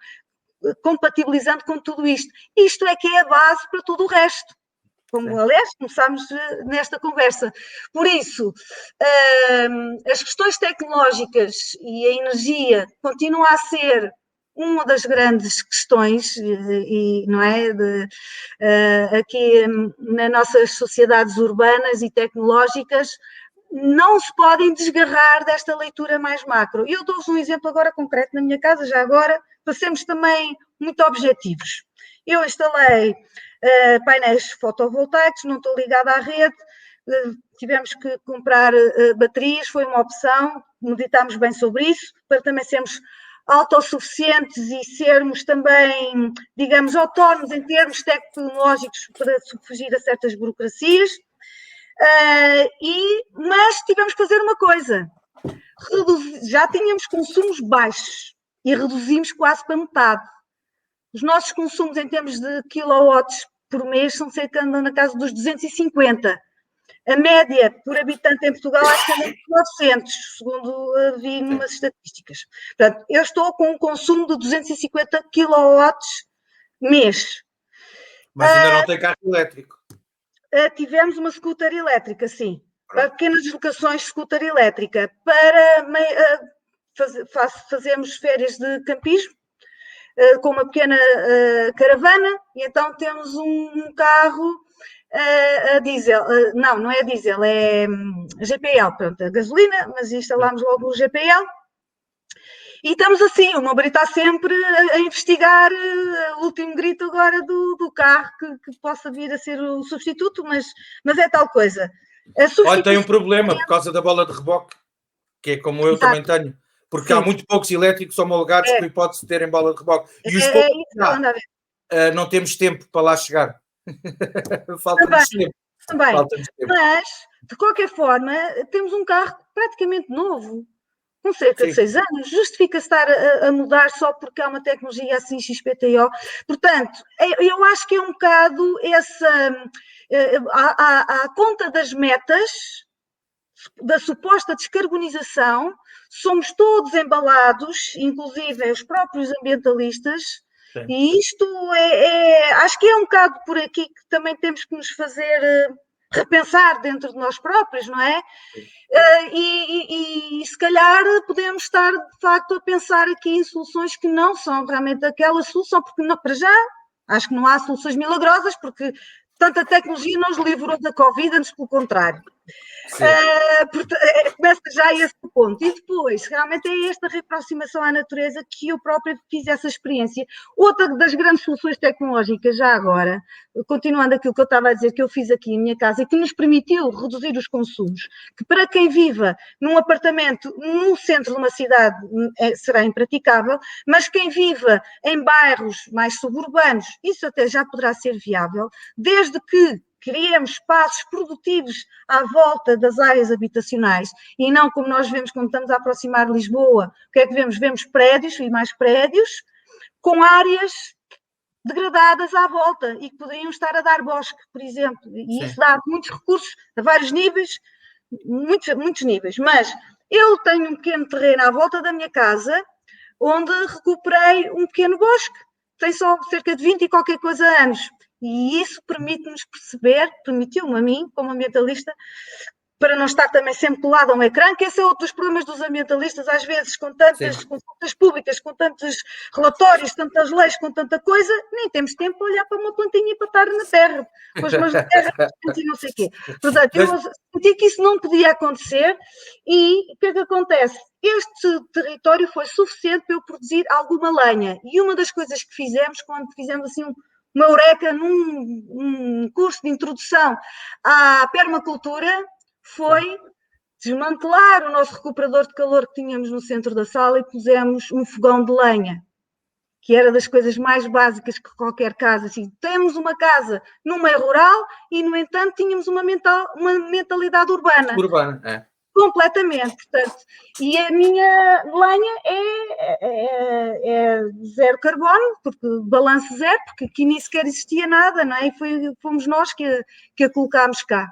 compatibilizando com tudo isto. Isto é que é a base para tudo o resto. Como, aliás, começámos nesta conversa. Por isso, as questões tecnológicas e a energia continuam a ser uma das grandes questões, e, não é, aqui nas nossas sociedades urbanas e tecnológicas, não se podem desgarrar desta leitura mais macro. Eu dou-vos um exemplo agora concreto na minha casa, já agora, para sermos também muito objetivos. Eu instalei painéis fotovoltaicos, não estou ligada à rede, tivemos que comprar baterias, foi uma opção, meditámos bem sobre isso, para também sermos autossuficientes e sermos também, digamos, autónomos em termos tecnológicos para fugir a certas burocracias. Mas tivemos que fazer uma coisa, já tínhamos consumos baixos e reduzimos quase para metade. Os nossos consumos em termos de quilowatts por mês são cerca de na casa dos 250. A média por habitante em Portugal acho que anda de 900, segundo vi umas estatísticas. Portanto, eu estou com um consumo de 250 quilowatts mês. Mas ainda não tem carro elétrico. Tivemos uma scooter elétrica, sim. Para pequenas deslocações, scooter elétrica. Para fazermos férias de campismo, com uma pequena caravana, e então temos um carro a diesel, não é diesel, é GPL, pronto, a gasolina, mas instalámos logo o GPL. E estamos assim, o meu marido está sempre a investigar o último grito agora do carro, que possa vir a ser o substituto, mas é tal coisa. Olha, tem um problema por causa da bola de reboque, que é como eu também tenho, porque há muito poucos elétricos homologados por hipótese de terem bola de reboque. E os poucos não temos tempo para lá chegar. Falta-nos tempo. Mas, de qualquer forma, temos um carro praticamente novo, com cerca de 6 anos. Justifica-se estar a mudar só porque há uma tecnologia assim XPTO. Portanto, eu acho que é um bocado essa... à conta das metas, da suposta descarbonização, somos todos embalados, inclusive os próprios ambientalistas. Sim. E isto acho que é um bocado por aqui que também temos que nos fazer repensar dentro de nós próprios, não é? E se calhar podemos estar de facto a pensar aqui em soluções que não são realmente aquela solução, porque não, para já acho que não há soluções milagrosas, porque tanta tecnologia não nos livrou da Covid, antes pelo contrário. Começa já esse ponto. E depois, realmente é esta reaproximação à natureza que eu própria fiz essa experiência. Outra das grandes soluções tecnológicas, já agora, continuando aquilo que eu estava a dizer, que eu fiz aqui em minha casa e que nos permitiu reduzir os consumos, que para quem viva num apartamento no centro de uma cidade será impraticável, mas quem viva em bairros mais suburbanos, isso até já poderá ser viável, desde que criemos espaços produtivos à volta das áreas habitacionais e não como nós vemos quando estamos a aproximar de Lisboa. O que é que vemos? Vemos prédios e mais prédios com áreas degradadas à volta e que poderiam estar a dar bosque, por exemplo. E isso dá muitos recursos a vários níveis, muitos níveis. Mas eu tenho um pequeno terreno à volta da minha casa onde recuperei um pequeno bosque. Tem só cerca de 20 e qualquer coisa anos. E isso permite-nos perceber, permitiu-me a mim, como ambientalista, para não estar também sempre colado a um ecrã, que esse é outro dos problemas dos ambientalistas, às vezes, com tantas consultas públicas, com tantos relatórios, tantas leis, com tanta coisa, nem temos tempo para olhar para uma plantinha e para estar na terra, com as mãos na terra e não sei o quê. Portanto, eu senti que isso não podia acontecer e o que é que acontece? Este território foi suficiente para eu produzir alguma lenha e uma das coisas que fizemos, quando fizemos assim uma eureka num curso de introdução à permacultura, foi desmantelar o nosso recuperador de calor que tínhamos no centro da sala e pusemos um fogão de lenha, que era das coisas mais básicas que qualquer casa. Assim, temos uma casa no meio rural e, no entanto, tínhamos uma mentalidade urbana. Urbana, é. Completamente, portanto, e a minha lenha é zero carbono, porque balanço zero, porque aqui nem sequer existia nada, não é? E fomos nós que a colocámos cá.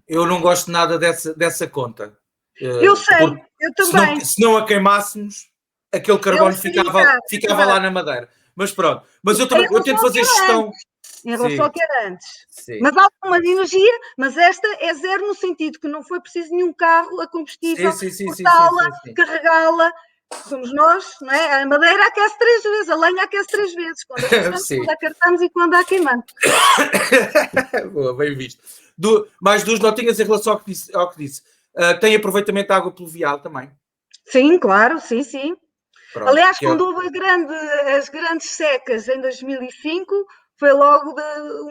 Eu não gosto nada dessa conta. Eu sei, eu também. Se não a queimássemos, aquele carbono ficava lá na madeira. Mas pronto, mas eu tento fazer gestão. Em relação ao que era antes. Sim. Mas há alguma energia, mas esta é zero no sentido que não foi preciso nenhum carro a combustível, cortá-la, carregá-la. Somos nós, não é? A madeira aquece 3 vezes, a lenha aquece 3 vezes, quando a cartamos e quando a queimamos. Boa, bem visto. Mais 2 notinhas em relação ao que disse. Tem aproveitamento da água pluvial também? Sim, claro, sim. Pronto, aliás, quando houve as grandes secas em 2005, foi logo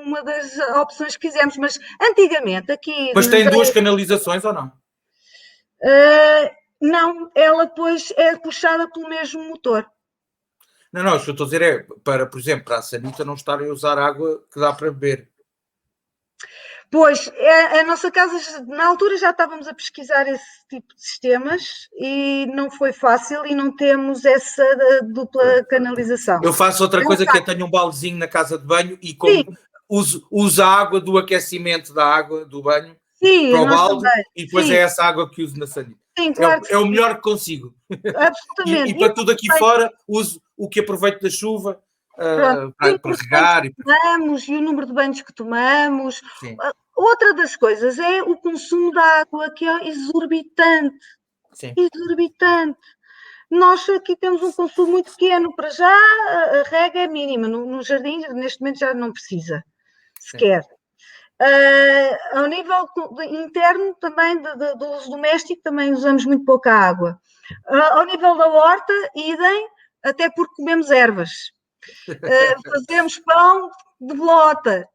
uma das opções que fizemos, mas antigamente aqui... Mas tem 2 canalizações ou não? Não, ela depois é puxada pelo mesmo motor. Não, o que eu estou a dizer é, por exemplo, para a sanita não estarem a usar água que dá para beber. Pois, a nossa casa, na altura já estávamos a pesquisar esse tipo de sistemas e não foi fácil e não temos essa dupla canalização. Eu faço outra coisa que é tenho um baldezinho na casa de banho e uso a água do aquecimento da água do banho para o balde e depois é essa água que uso na sanita. Sim, claro é o melhor que consigo. Absolutamente. E para tudo aqui fora uso o que aproveito da chuva. Para regar. E o número de banhos que tomamos. Sim. Outra das coisas é o consumo de água, que é exorbitante. Sim. Exorbitante. Nós aqui temos um consumo muito pequeno. Para já, a rega é mínima. No jardim, neste momento, já não precisa sequer. Ao nível interno, também, do uso doméstico, também usamos muito pouca água. Ao nível da horta, idem, até porque comemos ervas. Fazemos pão de bolota.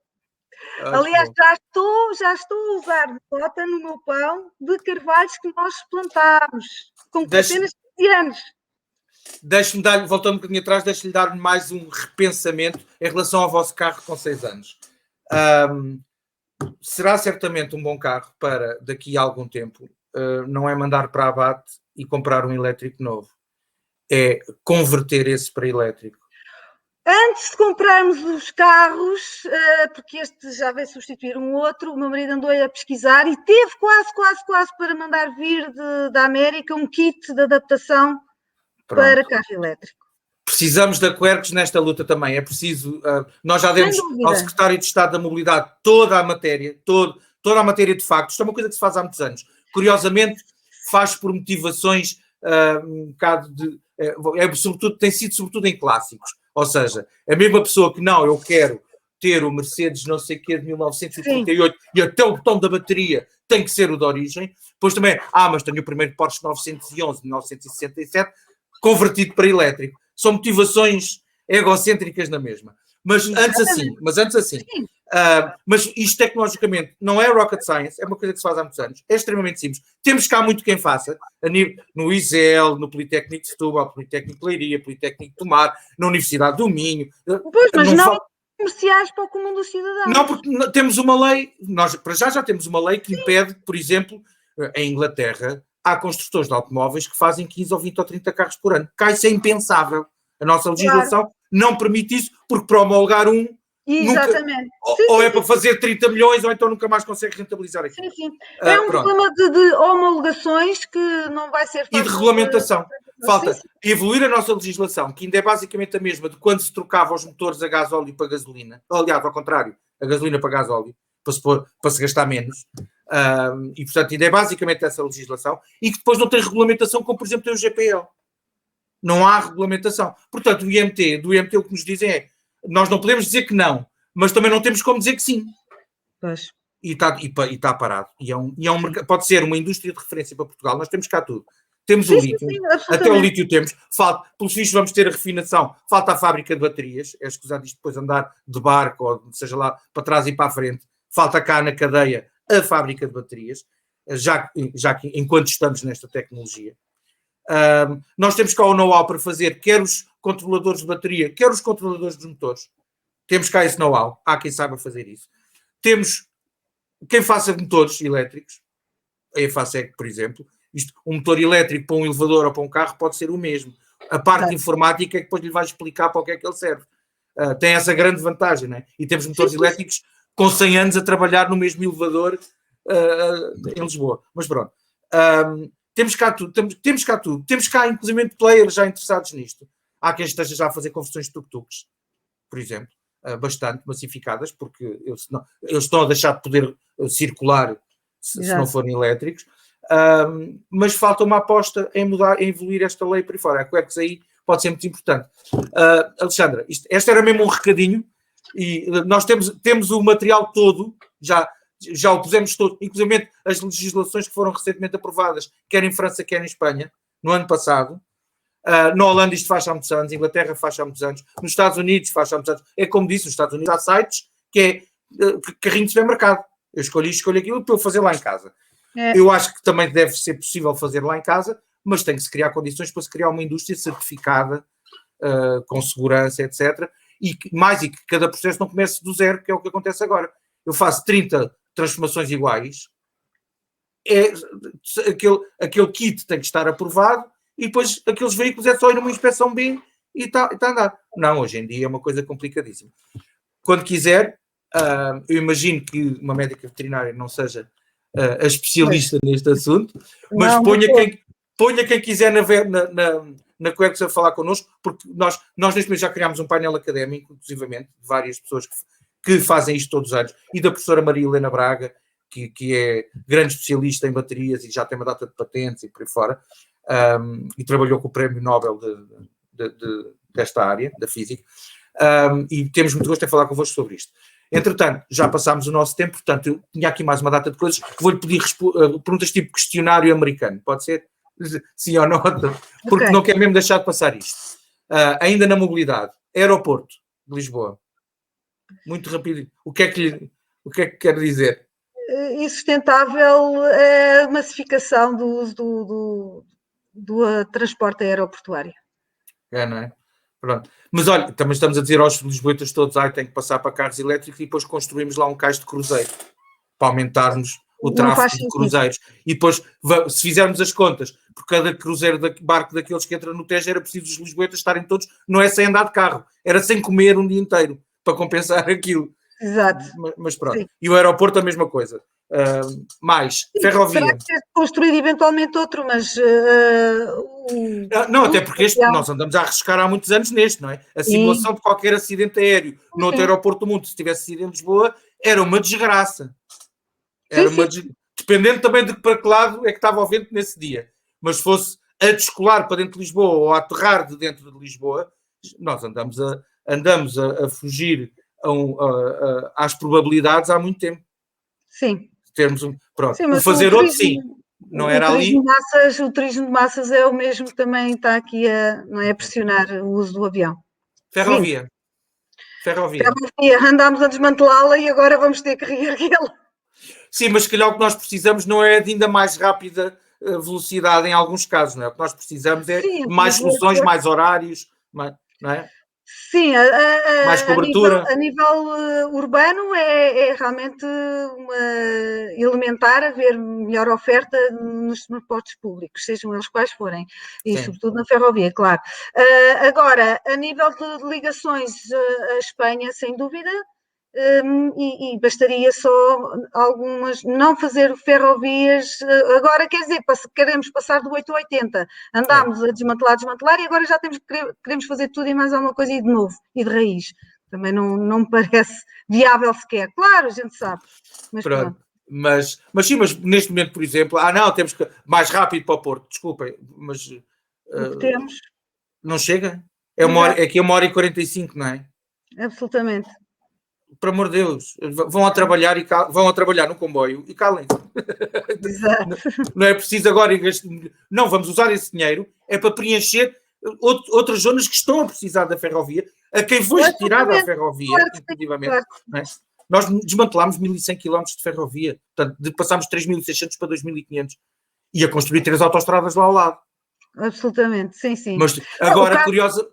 Aliás, já estou a usar bolota no meu pão de carvalhos que nós plantámos com apenas 15 anos. Deixe-me dar, voltando um bocadinho atrás, deixe-lhe dar mais um repensamento em relação ao vosso carro com 6 anos. Será certamente um bom carro para daqui a algum tempo. Não é mandar para abate e comprar um elétrico novo. É converter esse para elétrico. Antes de comprarmos os carros, porque este já veio substituir um outro, o meu marido andou a pesquisar e teve quase para mandar vir da América um kit de adaptação para carro elétrico. Precisamos da Quercus nesta luta também. É preciso... nós já demos ao Secretário de Estado da Mobilidade toda a matéria de facto. Isto é uma coisa que se faz há muitos anos. Curiosamente, faz por motivações um bocado de... tem sido sobretudo em clássicos. Ou seja, a mesma pessoa que eu quero ter o Mercedes não sei o que de 1938 e até o botão da bateria tem que ser o de origem. Depois também, mas tenho o primeiro Porsche 911 de 1967 convertido para elétrico. São motivações egocêntricas na mesma. Mas antes assim. Mas isto tecnologicamente não é rocket science, é uma coisa que se faz há muitos anos, é extremamente simples. Temos cá muito quem faça, no ISEL, no Politécnico de Setúbal, Politécnico de Leiria, Politécnico de Tomar, na Universidade do Minho. Pois, mas não comerciais para o comum do cidadão. Não, porque temos uma lei, nós para já temos uma lei que impede, por exemplo, em Inglaterra, há construtores de automóveis que fazem 15 ou 20 ou 30 carros por ano. Cá isso é impensável. A nossa legislação não permite isso, porque para homologar exatamente. Ou é para fazer 30 milhões ou então nunca mais consegue rentabilizar aquilo. Sim. É um problema de homologações que não vai ser fácil. E de regulamentação. Falta evoluir a nossa legislação, que ainda é basicamente a mesma de quando se trocava os motores a gasóleo para gasolina. Aliás, ao contrário, a gasolina para gasóleo, para se gastar menos. E, portanto, ainda é basicamente essa legislação, e que depois não tem regulamentação, como, por exemplo, tem o GPL. Não há regulamentação. Portanto, do IMT o que nos dizem é, nós não podemos dizer que não, mas também não temos como dizer que sim. Pois. E está parado. E é um pode ser uma indústria de referência para Portugal. Nós temos cá tudo. Temos o lítio. Até o lítio temos. Falta, pelos vistos, vamos ter a refinação. Falta a fábrica de baterias. É escusado isto depois andar de barco, ou seja lá, para trás e para a frente. Falta cá na cadeia a fábrica de baterias, já que enquanto estamos nesta tecnologia. Nós temos cá o know-how para fazer quer os controladores de bateria, quer os controladores dos motores. Temos cá esse know-how. Há quem saiba fazer isso. Temos quem faça motores elétricos. A EFASEC, por exemplo. Um motor elétrico para um elevador ou para um carro pode ser o mesmo. A parte informática é que depois lhe vai explicar para o que é que ele serve. Tem essa grande vantagem, não é? E temos motores elétricos com 100 anos a trabalhar no mesmo elevador em Lisboa. Mas pronto. Temos cá tudo. Temos cá, inclusive, players já interessados nisto. Há quem esteja já a fazer conversões de tuk-tuks, por exemplo, bastante massificadas, porque eles estão a deixar de poder circular se não forem elétricos. Mas falta uma aposta em evoluir esta lei por aí fora. A Quercus aí pode ser muito importante. Alexandra, este era mesmo um recadinho, e nós temos o material todo, já o pusemos todo, inclusive as legislações que foram recentemente aprovadas, quer em França, quer em Espanha, no ano passado. Na Holanda isto faz há muitos anos, Inglaterra faz há muitos anos, nos Estados Unidos faz há muitos anos. É como disse, nos Estados Unidos há sites que é carrinho de supermercado. Eu escolho aquilo para eu fazer lá em casa. Eu acho que também deve ser possível fazer lá em casa, mas tem que se criar condições para se criar uma indústria certificada, com segurança, etc. E que cada processo não comece do zero, que é o que acontece agora. Eu faço 30 transformações iguais, aquele kit tem que estar aprovado, e depois aqueles veículos é só ir numa inspeção B e está a andar. Não, hoje em dia é uma coisa complicadíssima. Quando quiser, eu imagino que uma médica veterinária não seja a especialista neste assunto, mas ponha quem quiser na Quercus a falar connosco, porque nós neste mês já criámos um painel académico, inclusivamente, de várias pessoas que fazem isto todos os anos, e da professora Maria Helena Braga, que é grande especialista em baterias e já tem uma data de patentes e por aí fora, e trabalhou com o Prémio Nobel desta área, da física, e temos muito gosto em falar convosco sobre isto. Entretanto, já passámos o nosso tempo, portanto, eu tinha aqui mais uma data de coisas que vou-lhe pedir perguntas tipo questionário americano, pode ser? Sim ou não? Porque não quero mesmo deixar de passar isto. Ainda na mobilidade, aeroporto de Lisboa. Muito rápido. O que é que quer dizer? Insustentável é a massificação do uso do transporte aeroportuário. Não é? Pronto. Mas olha, também estamos a dizer aos lisboetas todos, tem que passar para carros elétricos, e depois construímos lá um cais de cruzeiro para aumentarmos o tráfego de cruzeiros. E depois, se fizermos as contas, por cada cruzeiro barco daqueles que entra no Tejo, era preciso os lisboetas estarem todos, não é sem andar de carro, era sem comer um dia inteiro, para compensar aquilo. Exato. Mas pronto. Sim. E o aeroporto a mesma coisa. Mais ferrovia. Terá que ser construído eventualmente outro, mas... não, até porque nós andamos a arriscar há muitos anos neste, não é? A simulação de qualquer acidente aéreo no outro aeroporto do mundo, se tivesse sido em Lisboa, era uma desgraça. Dependendo também de para que lado é que estava o vento nesse dia. Mas se fosse a descolar para dentro de Lisboa ou a aterrar de dentro de Lisboa, nós andamos a fugir às probabilidades há muito tempo. Sim. Termos pronto. Sim, o fazer outro, sim. Não era ali. O turismo de massas é o mesmo que também está aqui a pressionar o uso do avião. Ferrovia. Andámos a desmantelá-la e agora vamos ter que reerguê-la. Sim, mas se calhar o que nós precisamos não é de ainda mais rápida velocidade em alguns casos, não é? O que nós precisamos é mais soluções, mais horários, não é? Sim, mais cobertura. A nível urbano é realmente elementar haver melhor oferta nos transportes públicos, sejam eles quais forem, e sobretudo na ferrovia, claro. Agora, a nível de ligações à Espanha, sem dúvida, e bastaria só algumas, não fazer ferrovias, agora quer dizer, queremos passar do 8 a 80, andámos a desmantelar e agora já queremos fazer tudo e mais alguma coisa e de novo, e de raiz. Também não me parece viável sequer. Claro, a gente sabe. Mas pronto. sim, mas neste momento, por exemplo, não, temos que mais rápido para o Porto, desculpem, mas temos. Não chega? Aqui é 1h45, não é? Absolutamente. Por amor de Deus, vão a trabalhar vão a trabalhar no comboio e calem. Exato. Não é preciso agora não, vamos usar esse dinheiro é para preencher outras zonas que estão a precisar da ferrovia, a quem foi retirada a ferrovia, inclusivamente. Claro. Nós desmantelámos 1.100 km de ferrovia, portanto, passámos 3.600 para 2.500 e a construir 3 autoestradas lá ao lado. Absolutamente, sim, sim. Mas agora, curiosa,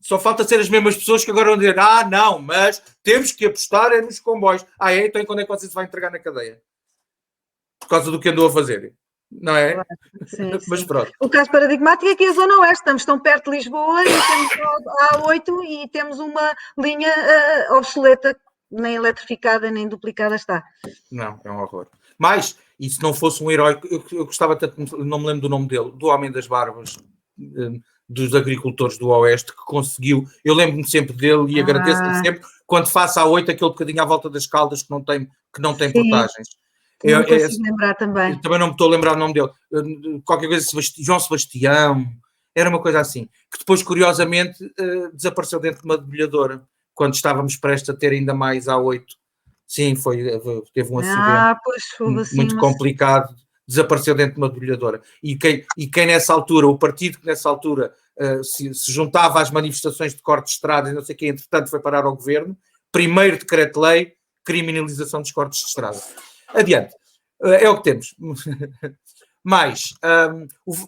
só falta ser as mesmas pessoas que agora vão dizer não, mas temos que apostar nos comboios. Então quando é que você se vai entregar na cadeia? Por causa do que andou a fazer, não é? Claro, sim, mas sim. Pronto. O caso paradigmático é que a Zona Oeste, estamos tão perto de Lisboa e temos a A8 e temos uma linha obsoleta, nem eletrificada nem duplicada está. Não, é um horror. Mas, e se não fosse um herói, eu gostava tanto, não me lembro do nome dele, do Homem das Barbas, dos agricultores do Oeste, que conseguiu, eu lembro-me sempre dele e agradeço-lhe sempre, quando faço a 8 aquele bocadinho à volta das Caldas que não tem portagens. Não consigo lembrar também. Eu também não me estou a lembrar o nome dele. Qualquer coisa, João Sebastião, era uma coisa assim, que depois, curiosamente, desapareceu dentro de uma debulhadora, quando estávamos prestes a ter ainda mais A8. Sim, teve um acidente muito complicado, desapareceu dentro de uma debulhadora. E quem nessa altura, o partido que nessa altura se juntava às manifestações de corte de estradas e não sei o que, entretanto foi parar ao governo, primeiro decreto-lei, criminalização dos cortes de estrada. Adiante. É o que temos. Mais,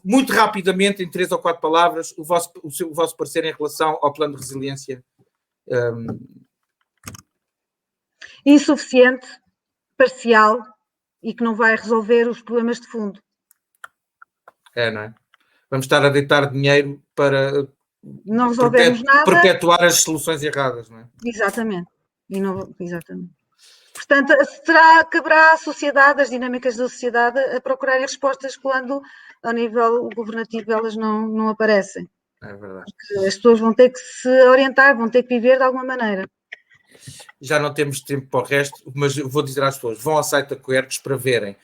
muito rapidamente, em 3 ou 4 palavras, o vosso parecer em relação ao plano de resiliência. Insuficiente, parcial e que não vai resolver os problemas de fundo. Não é? Vamos estar a deitar dinheiro para não resolvemos nada, perpetuar as soluções erradas, não é? Exatamente. Exatamente. Portanto, caberá à sociedade, às dinâmicas da sociedade, a procurarem respostas quando, ao nível governativo, elas não aparecem. É verdade. Porque as pessoas vão ter que se orientar, vão ter que viver de alguma maneira. Já não temos tempo para o resto, mas vou dizer às pessoas, vão ao site da Quercus para verem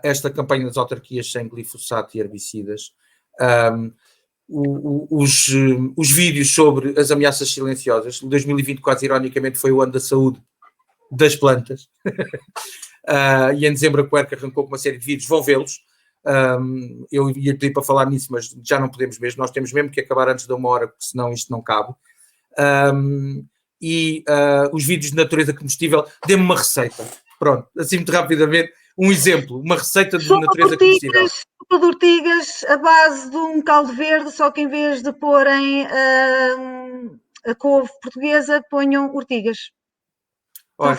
esta campanha das autarquias sem glifosato e herbicidas, os vídeos sobre as ameaças silenciosas. 2020, quase ironicamente, foi o ano da saúde das plantas. E em dezembro a Quercus arrancou com uma série de vídeos, vão vê-los. Eu ia pedir para falar nisso, mas já não podemos mesmo, nós temos mesmo que acabar antes de 1 hora, porque senão isto não cabe. Os vídeos de natureza combustível, dê-me uma receita. Pronto, assim muito rapidamente, um exemplo, uma receita de natureza combustível. Sopa de ortigas a base de um caldo verde, só que em vez de porem a couve portuguesa, ponham ortigas. Olha,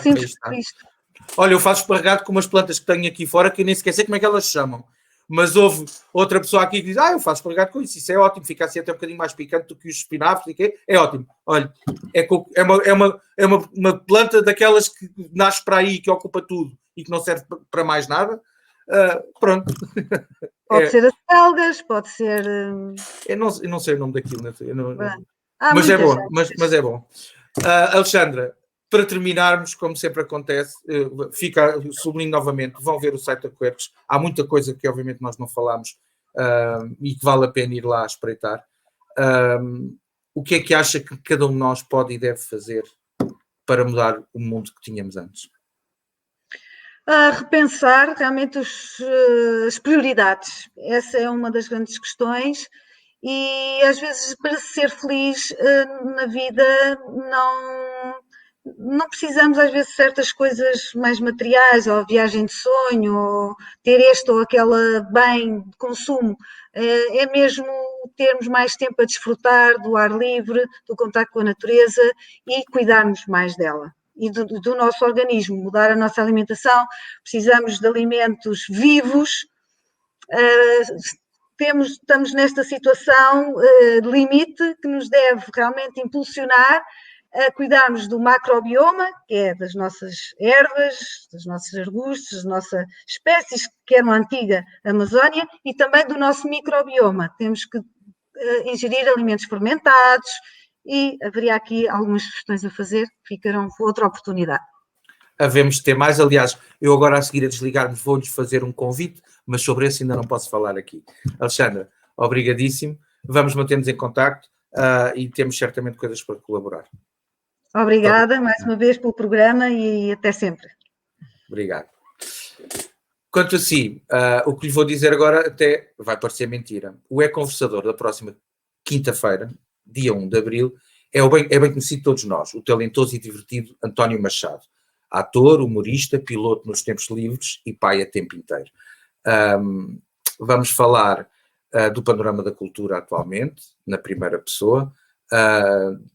olha, eu faço esparregado com umas plantas que tenho aqui fora que eu nem sequer sei como é que elas se chamam. Mas houve outra pessoa aqui que diz, eu faço esparregado com isso é ótimo, fica assim até um bocadinho mais picante do que os espinafres, é ótimo. Olha, é uma planta daquelas que nasce para aí, que ocupa tudo e que não serve para mais nada. Pronto. Pode ser as algas, pode ser... Eu não sei o nome daquilo. Mas é bom, mas é bom. Alexandra, para terminarmos, como sempre acontece, sublinho novamente, vão ver o site da Quercus. Há muita coisa que obviamente nós não falámos e que vale a pena ir lá espreitar. O que é que acha que cada um de nós pode e deve fazer para mudar o mundo que tínhamos antes? Repensar realmente as prioridades. Essa é uma das grandes questões e às vezes para ser feliz na vida não precisamos às vezes de certas coisas mais materiais, ou viagem de sonho, ou ter este ou aquele bem de consumo. É mesmo termos mais tempo a desfrutar do ar livre, do contato com a natureza e cuidarmos mais dela. E do nosso organismo, mudar a nossa alimentação, precisamos de alimentos vivos, estamos nesta situação de limite que nos deve realmente impulsionar a cuidarmos do macrobioma, que é das nossas ervas, dos nossos arbustos, das nossas espécies que eram a antiga Amazónia, e também do nosso microbioma. Temos que ingerir alimentos fermentados e haveria aqui algumas sugestões a fazer, ficarão com outra oportunidade. havemos de ter mais. Aliás, eu agora a seguir a desligar-me vou-lhes fazer um convite, mas sobre esse ainda não posso falar aqui. Alexandra, obrigadíssimo. Vamos manter-nos em contacto e temos certamente coisas para colaborar. Obrigada mais uma vez pelo programa e até sempre. Obrigado. Quanto a si, o que lhe vou dizer agora até vai parecer mentira. O E-Conversador da próxima quinta-feira, dia 1 de abril, é bem conhecido de todos nós, o talentoso e divertido António Machado. Ator, humorista, piloto nos tempos livres e pai a tempo inteiro. Vamos falar do panorama da cultura atualmente, na primeira pessoa,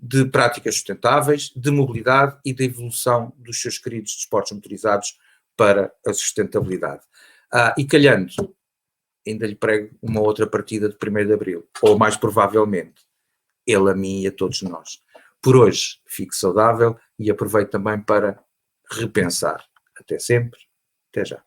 de práticas sustentáveis, de mobilidade e da evolução dos seus queridos desportos motorizados para a sustentabilidade. E calhando, ainda lhe prego uma outra partida de 1º de abril, ou mais provavelmente, ele a mim e a todos nós. Por hoje, fique saudável e aproveito também para repensar. Até sempre, até já.